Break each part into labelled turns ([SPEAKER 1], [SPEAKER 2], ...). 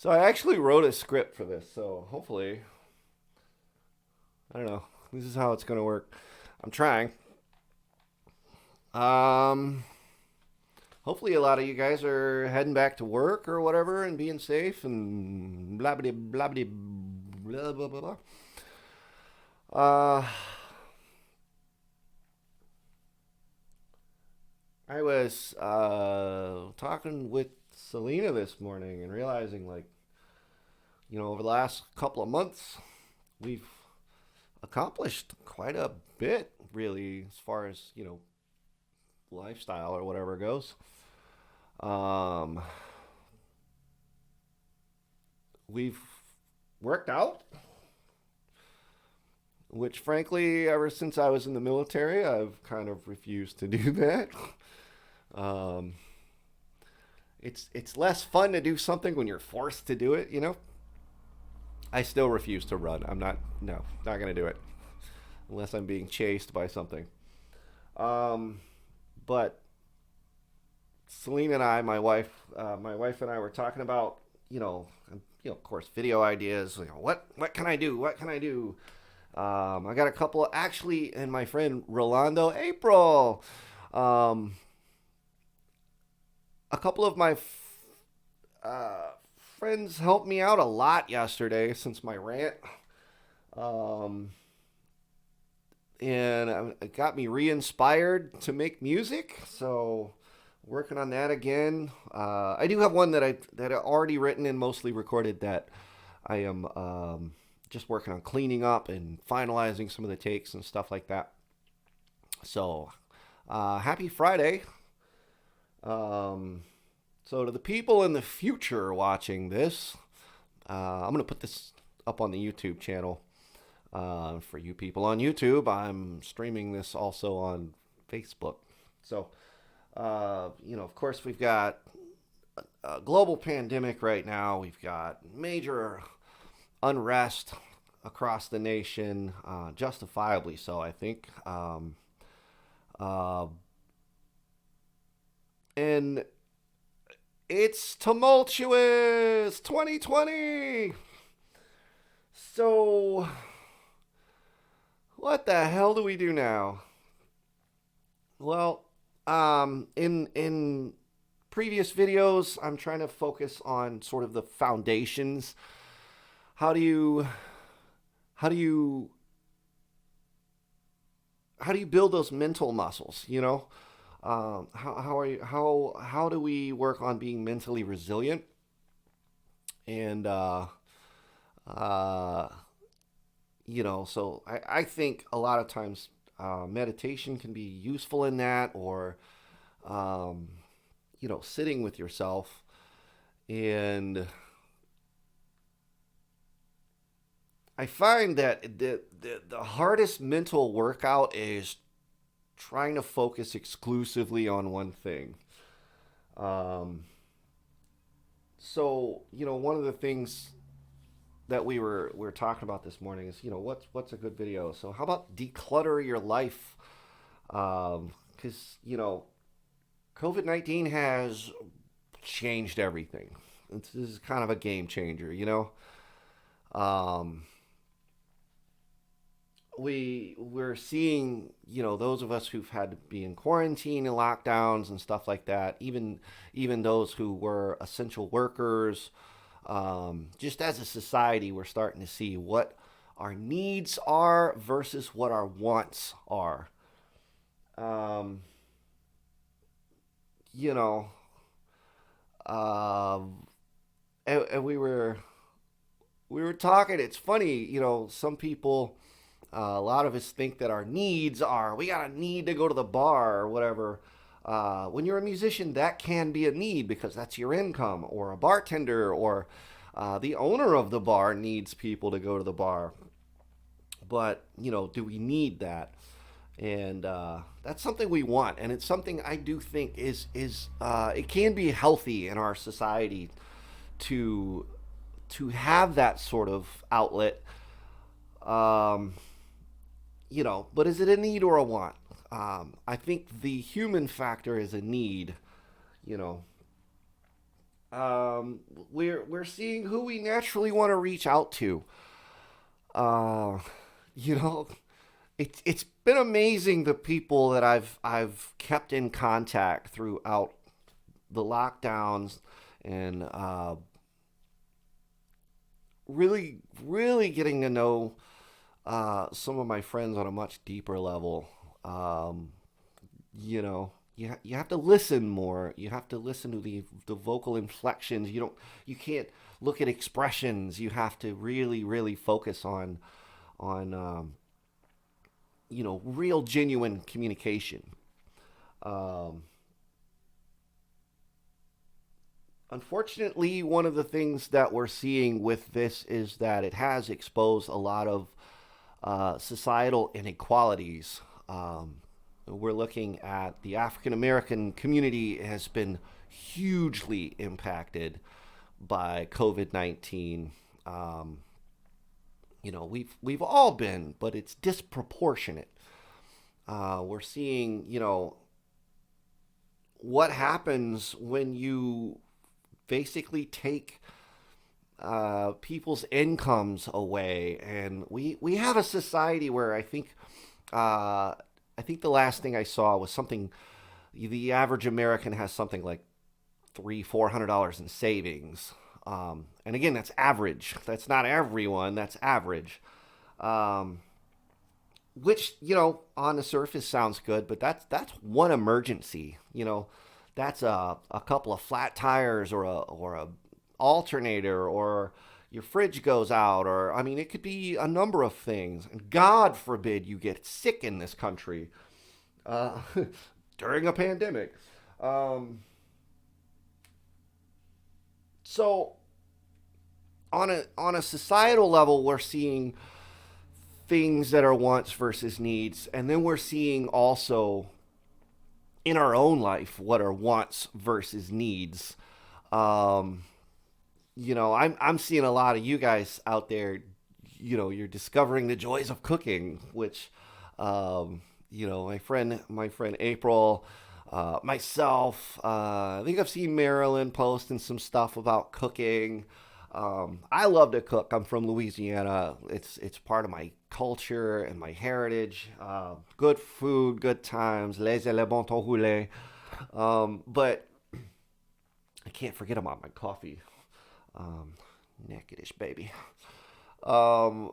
[SPEAKER 1] So I actually wrote a script for this, so hopefully, I don't know. This is how it's gonna work. I'm trying. Um, Hopefully a lot of you guys are heading back to work or whatever and being safe and blah blah blah blah blah blah blah. Blah. Uh, I was talking with Selena this morning and realizing, like, over the last couple of months, we've accomplished quite a bit, really, as far as lifestyle or whatever goes. Um, we've worked out, which frankly, ever since I was in the military, I've kind of refused to do that. Um, it's less fun to do something when you're forced to do it. I still refuse to run. I'm not no, not gonna do it unless I'm being chased by something. Um, but Celine and I, my wife and I were talking about, of course, video ideas. What can I do? What can I do? I got a couple actually, and my friend Rolando April, um, a couple of my uh, friends helped me out a lot yesterday since my rant, um, and it got me re-inspired to make music. So working on that again. I do have one that I already written and mostly recorded that I am just working on cleaning up and finalizing some of the takes and stuff like that. So happy Friday. Um, so to the people in the future watching this, I'm gonna put this up on the YouTube channel. For you people on YouTube, I'm streaming this also on Facebook. So of course, we've got a global pandemic right now. We've got major unrest across the nation, justifiably so, I think. Uh, and it's tumultuous 2020. So, what the hell do we do now? Well, in previous videos, I'm trying to focus on sort of the foundations. How do you how do you how do you build those mental muscles? How are you how do we work on being mentally resilient? And uh, so I think a lot of times meditation can be useful in that, or um, sitting with yourself. And I find that the hardest mental workout is trying to focus exclusively on one thing. Um, one of the things that we were talking about this morning is, what's a good video. So how about declutter your life? Because COVID-19 has changed everything. This is kind of a game changer. Um, we're seeing, those of us who've had to be in quarantine and lockdowns and stuff like that, even those who were essential workers, just as a society, we're starting to see what our needs are versus what our wants are. Um, you know, and we were talking. It's funny, some people, a lot of us think that our needs are, we got a need to go to the bar or whatever. When you're a musician, that can be a need because that's your income, or a bartender, or the owner of the bar needs people to go to the bar. But, do we need that? And that's something we want, and it's something I do think is it can be healthy in our society to have that sort of outlet. Um, but is it a need or a want? I think the human factor is a need. You know, Um, we're seeing who we naturally want to reach out to. Uh, you know, it's been amazing the people that I've kept in contact throughout the lockdowns and really getting to know some of my friends on a much deeper level. Um, you have to listen more. You have to listen to the vocal inflections. You can't look at expressions. You have to really focus on real genuine communication. Um, Unfortunately, one of the things that we're seeing with this is that it has exposed a lot of societal inequalities. We're looking at the African American community has been hugely impacted by COVID 19. Um, we've all been, but it's disproportionate. We're seeing what happens when you basically take people's incomes away, and we have a society where I think the last thing I saw was something. The average American has something like $300-400 in savings, and again, that's average. That's not everyone. That's average. Um, which on the surface sounds good, but that's one emergency. That's a couple of flat tires or a alternator, or your fridge goes out, or I mean it could be a number of things. And God forbid you get sick in this country uh, during a pandemic. Um, so on a societal level, we're seeing things that are wants versus needs, and then we're seeing also in our own life what are wants versus needs. Um, I'm seeing a lot of you guys out there. You're discovering the joys of cooking, which, my friend April, myself. I think I've seen Marilyn posting some stuff about cooking. I love to cook. I'm from Louisiana. It's part of my culture and my heritage. Good food, good times. Les le bon temps roulé. But I can't forget about my coffee. Um, Nakedish baby. Um,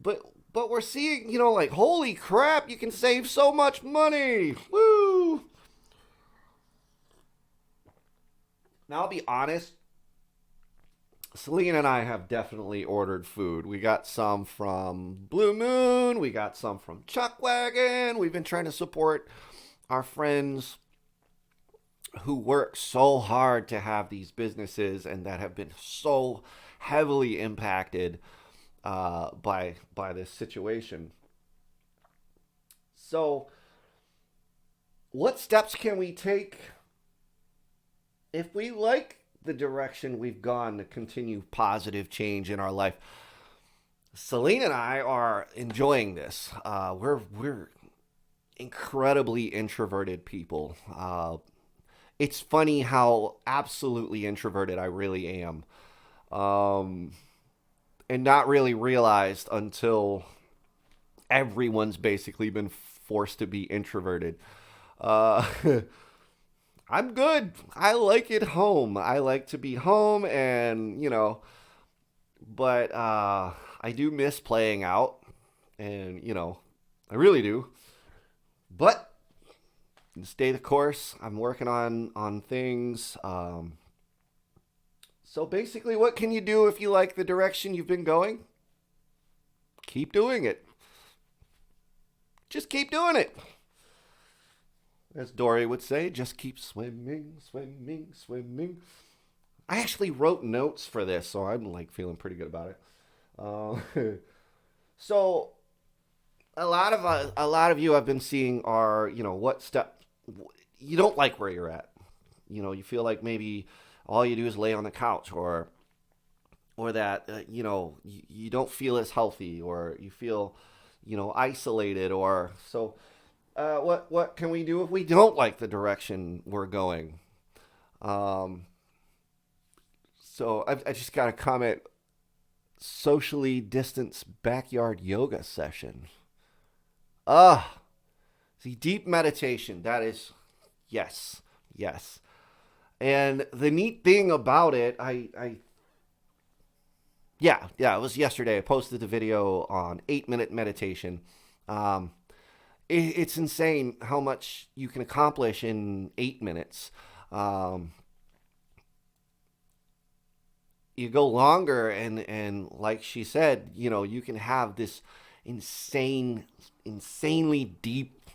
[SPEAKER 1] but but we're seeing, like holy crap, you can save so much money. Woo! Now I'll be honest. Celine and I have definitely ordered food. We got some from Blue Moon. We got some from Chuckwagon. We've been trying to support our friends who work so hard to have these businesses and that have been so heavily impacted by this situation. So, what steps can we take if we like the direction we've gone to continue positive change in our life? Celine and I are enjoying this. We're incredibly introverted people. It's funny how absolutely introverted I really am, um, and not really realized until everyone's basically been forced to be introverted. Uh, I'm good. I like it home. I like to be home, and but I do miss playing out, and I really do. But stay the course. I'm working on things. So basically, what can you do if you like the direction you've been going? Keep doing it. Just keep doing it. As Dory would say, just keep swimming, swimming, swimming. I actually wrote notes for this, so I'm like feeling pretty good about it. So a lot of you I've been seeing are what step you don't like where you're at. You feel like maybe all you do is lay on the couch, or that you don't feel as healthy, or you feel isolated, or so. What can we do if we don't like the direction we're going? Um, so I just got a comment: socially distanced backyard yoga session. Ah, see, deep meditation. That is, yes, yes. And the neat thing about it, yeah, it was yesterday. I posted the video on 8 minute meditation. Um, it's insane how much you can accomplish in 8 minutes. Um, you go longer, and like she said, you can have this insanely deep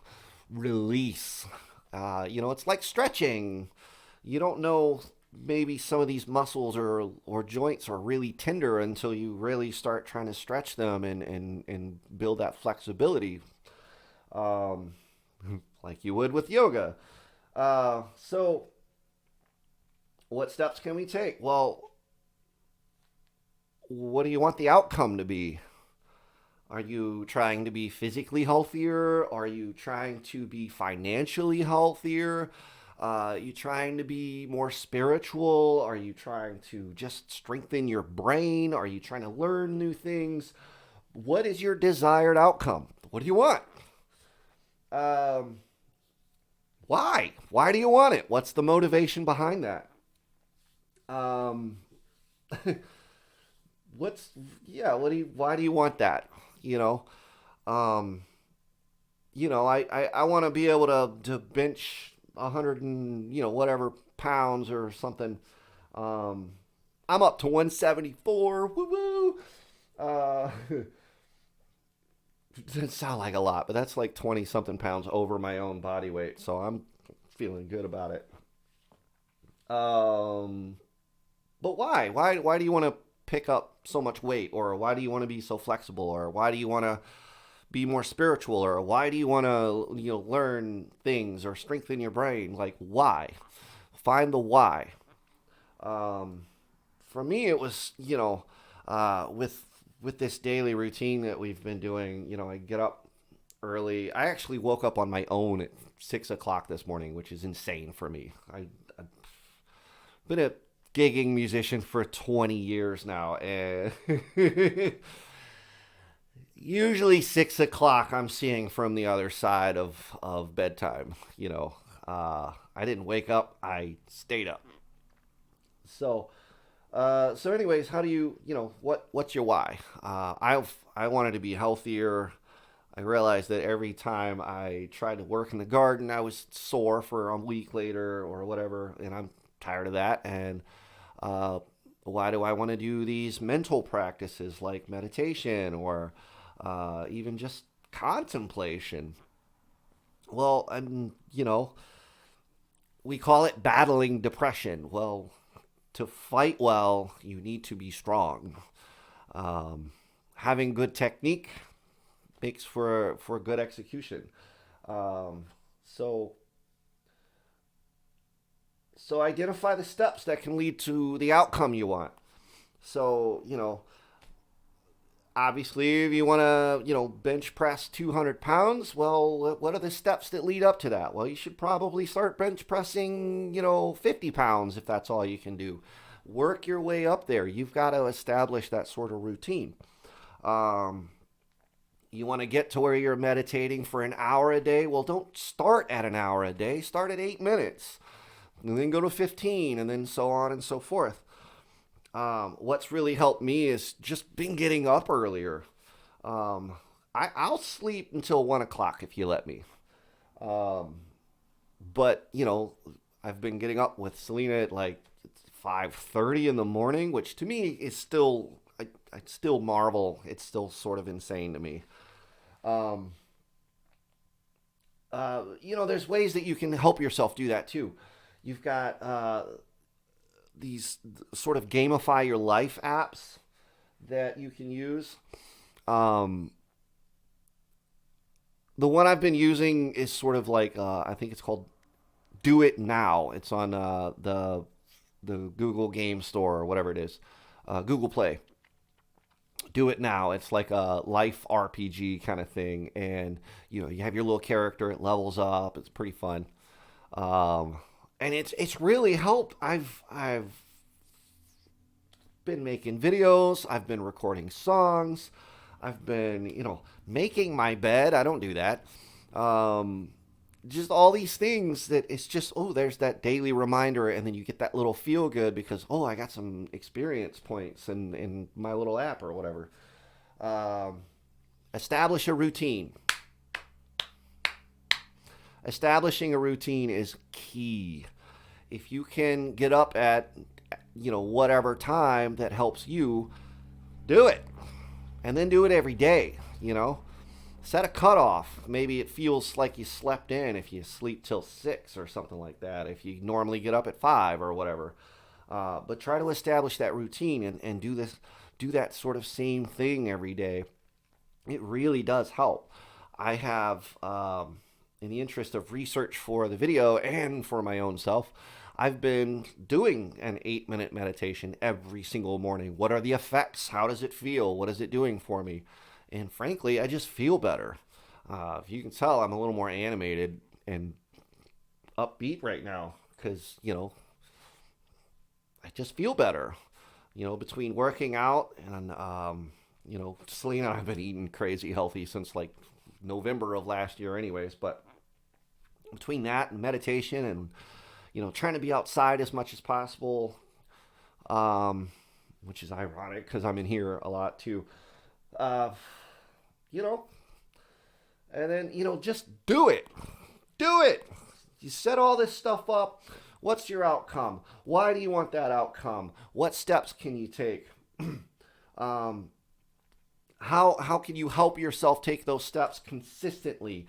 [SPEAKER 1] release. It's like stretching. You don't know, maybe some of these muscles or joints are really tender until you really start trying to stretch them and build that flexibility, um, like you would with yoga. So, what steps can we take? Well, what do you want the outcome to be? Are you trying to be physically healthier? Are you trying to be financially healthier? Are you trying to be more spiritual? Are you trying to just strengthen your brain? Are you trying to learn new things? What is your desired outcome? What do you want? Um, why? Why do you want it? What's the motivation behind that? Um, what's why do you want that? You know, um, I want to be able to bench 100 and whatever pounds or something. Um, I'm up to 174. Woo woo. Doesn't sound like a lot, but that's like 20 something pounds over my own body weight, so I'm feeling good about it. Um, but why? Why do you want to pick up so much weight, or why do you want to be so flexible, or why do you want to be more spiritual, or why do you want to learn things or strengthen your brain? Like, why? Find the why. Um, for me, it was with this daily routine that we've been doing. I get up early. I actually woke up on my own at 6 o'clock this morning, which is insane for me. I've been a gigging musician for 20 years now, and usually 6 o'clock I'm seeing from the other side of bedtime. I didn't wake up, I stayed up. So anyways, how do what's your why? I wanted to be healthier. I realized that every time I tried to work in the garden, I was sore for a week later or whatever, and I'm tired of that. And uh, why do I want to do these mental practices like meditation or even just contemplation? Well, we call it battling depression. Well, to fight well, you need to be strong. Um, Having good technique makes for good execution. Um, so so identify the steps that can lead to the outcome you want. So obviously, if you want to bench press 200 pounds, well, what are the steps that lead up to that? Well, you should probably start bench pressing 50 pounds if that's all you can do. Work your way up there. You've got to establish that sort of routine. Um, you want to get to where you're meditating for an hour a day? Well, don't start at an hour a day. Start at 8 minutes, and then go to 15, and then so on and so forth. What's really helped me is just been getting up earlier. Um, I'll sleep until 1 o'clock if you let me. Um, but I've been getting up with Selena at like 5:30 in the morning, which to me is still I still marvel. It's still sort of insane to me. Um, there's ways that you can help yourself do that too. You've got these sort of gamify your life apps that you can use. Um, the one I've been using is sort of like I think it's called Do It Now. It's on the Google Game Store or whatever it is, Google Play. Do It Now. It's like a life RPG kind of thing, and you have your little character. It levels up. It's pretty fun. Um, and it's really helped. I've been making videos, I've been recording songs, I've been, making my bed. I don't do that. Um, just all these things that it's just, oh, there's that daily reminder, and then you get that little feel good because, oh, I got some experience points in my little app or whatever. Um, Establish a routine. Establishing a routine is key. If you can get up at, whatever time that helps you, do it. And then do it every day. Set a cutoff. Maybe it feels like you slept in if you sleep till 6 or something like that, if you normally get up at 5 or whatever. But try to establish that routine and do that sort of same thing every day. It really does help. I have, in the interest of research for the video and for my own self, I've been doing an 8-minute meditation every single morning. What are the effects? How does it feel? What is it doing for me? And frankly, I just feel better. If you can tell, I'm a little more animated and upbeat right now because, I just feel better. Between working out and, Selena and I've been eating crazy healthy since like November of last year anyways, but between that and meditation and, trying to be outside as much as possible, which is ironic because I'm in here a lot too, uh, you know, and then, just do it. Do it. You set all this stuff up. What's your outcome? Why do you want that outcome? What steps can you take? How can you help yourself take those steps consistently?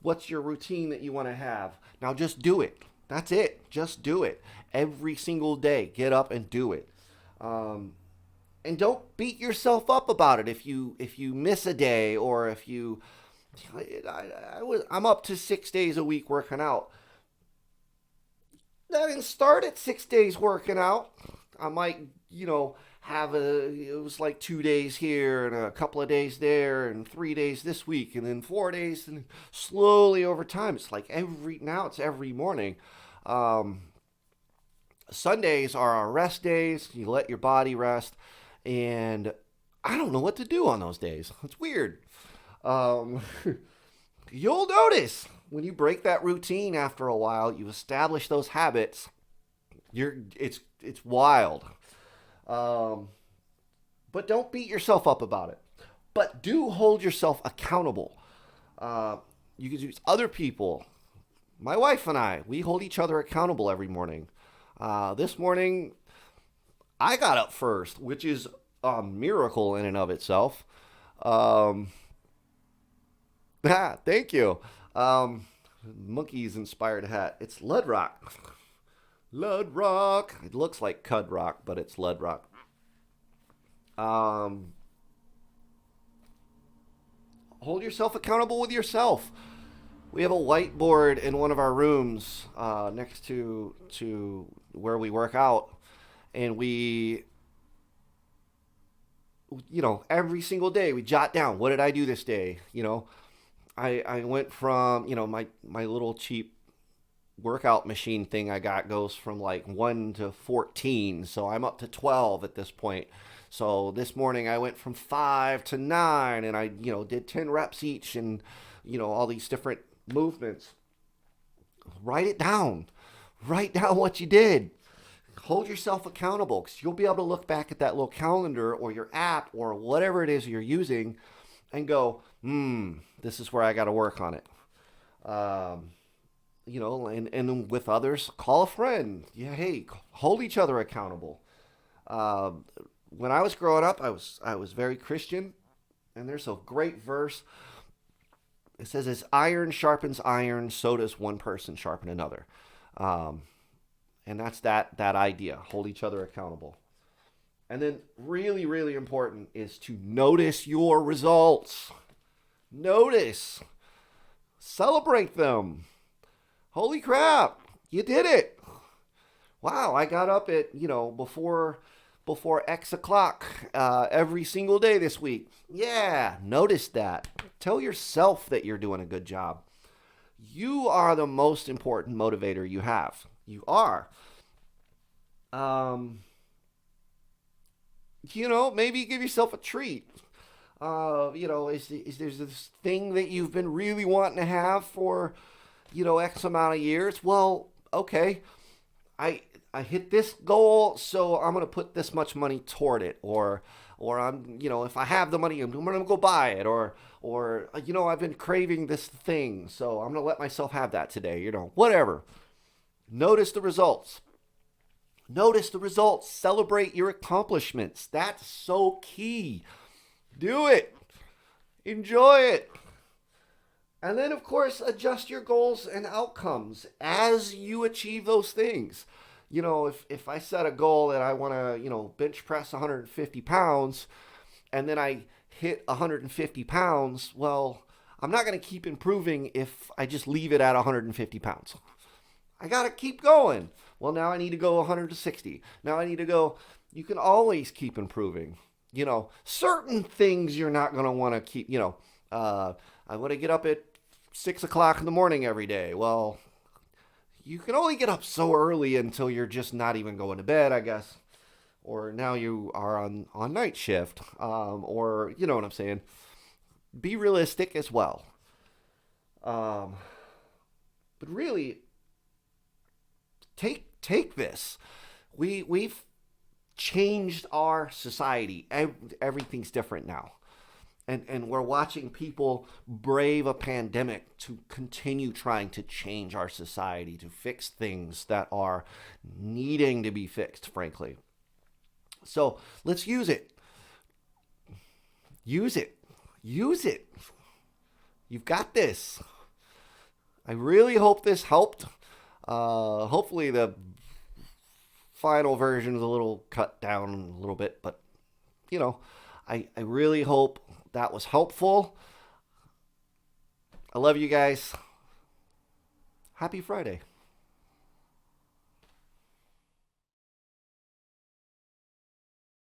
[SPEAKER 1] What's your routine that you want to have? Now just do it. That's it. Just do it. Every single day, get up and do it. And don't beat yourself up about it if you miss a day or if you I'm up to 6 days a week working out. I didn't start at 6 days working out. I might, it was like 2 days here and a couple of days there and 3 days this week and then 4 days and slowly over time. It's like it's every morning. Sundays are our rest days. You let your body rest. And I don't know what to do on those days. It's weird. You'll notice when you break that routine after a while, you establish those habits. It's wild. But don't beat yourself up about it. But do hold yourself accountable. You can use other people. My wife and I, we hold each other accountable every morning. This morning, I got up first, which is a miracle in and of itself. Thank you. Monkeys inspired hat. It's Lud Rock. Lud Rock. It looks like Cud Rock, but it's Lud Rock. Hold yourself accountable with yourself. We have a whiteboard in one of our rooms next to where we work out, and we, every single day we jot down, what did I do this day? I went from, my little cheap workout machine thing I got goes from like 1 to 14. So I'm up to 12 at this point. So this morning I went from 5 to 9 and I, did 10 reps each and, all these different movements. Write it down. Write down what you did. Hold yourself accountable because you'll be able to look back at that little calendar or your app or whatever it is you're using and go, this is where I got to work on it. And with others, call a friend. Yeah, hey, hold each other accountable. When I was growing up, I was very Christian, and there's a great verse. It says, "As iron sharpens iron, so does one person sharpen another." And that's that idea. Hold each other accountable. And then really, really important is to notice your results. Notice. Celebrate them. Holy crap, you did it. Wow, I got up at, before X o'clock every single day this week. Yeah, notice that. Tell yourself that you're doing a good job. You are the most important motivator you have. you are. Um, maybe give yourself a treat. Is there this thing that you've been really wanting to have for, X amount of years? Well, okay, I I hit this goal, so I'm gonna put this much money toward it, or if I have the money, I'm gonna go buy it, or I've been craving this thing, so I'm gonna let myself have that today. Whatever. Notice the results. Notice the results. Celebrate your accomplishments. That's so key. Do it. Enjoy it. And then, of course, adjust your goals and outcomes as you achieve those things. If I set a goal that I want to, bench press 150 pounds, and then I hit 150 pounds, well, I'm not going to keep improving if I just leave it at 150 pounds. I got to keep going. Well, now I need to go 160. Now I need to go. You can always keep improving. Certain things you're not going to want to keep, I want to get up at 6 o'clock in the morning every day. Well, you can only get up so early until you're just not even going to bed, I guess. Or now you are on night shift. Or, you know what I'm saying. Be realistic as well. But really, take this. We've changed our society. Everything's different now. And we're watching people brave a pandemic to continue trying to change our society, to fix things that are needing to be fixed, frankly. So let's use it. Use it. Use it. You've got this. I really hope this helped. Hopefully the final version is a little cut down a little bit, but I really hope that was helpful. I love you guys. Happy Friday.